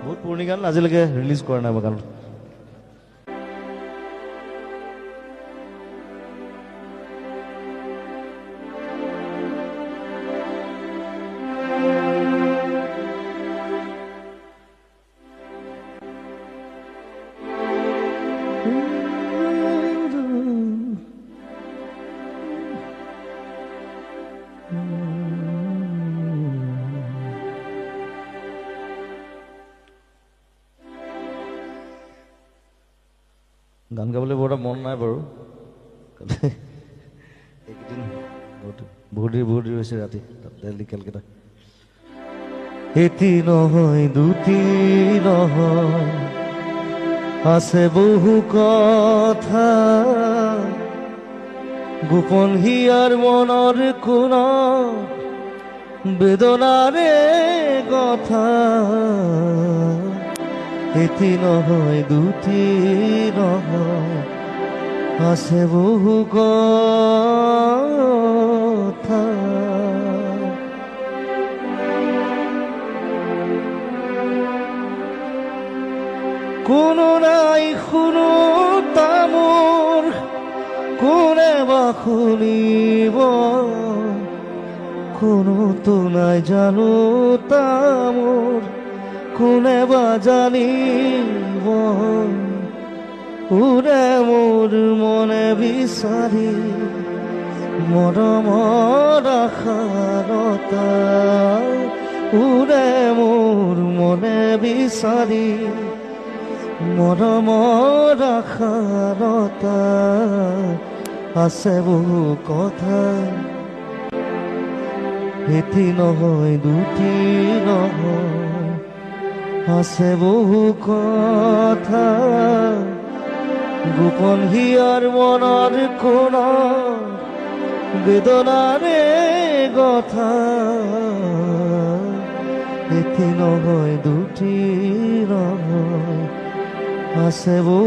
বহুত পুৰণি গান, আজিলৈকে ৰিলিজ কৰা নাই মই গান। গান গাবলৈ বৰ এটা মন নাই বাৰু, এইকেইদিন বহুত দেৰি হৈছে ৰাতি দিল্লী কেলকাতা। এটি নহয় দুটি নহয়, আছে বহু কথা, গোপন হিয়াৰ মনৰ কোনা বেদনাৰে কথা। এটি নহয় দুটি নহয়, আছে বহু কথা। কোনো নাই শুনো তামোৰ, কোনে বা শুনিব, কোনোতো নাই জানো তামোৰ, কোনে বা জানিব। উৰে মোৰ মনে বিচাৰি মৰমৰ আশাৰতা, উৰে মোৰ মনে বিচাৰি মৰমৰ আশাৰতা। আছে বহু কথা, এটি নহয় দুটি নহয়, আছে বহু কথা, গোপন হিয়াৰ মনৰ কোনা বেদনাৰে কথা। এটি নহয় দুটি নহয়, আছে বহু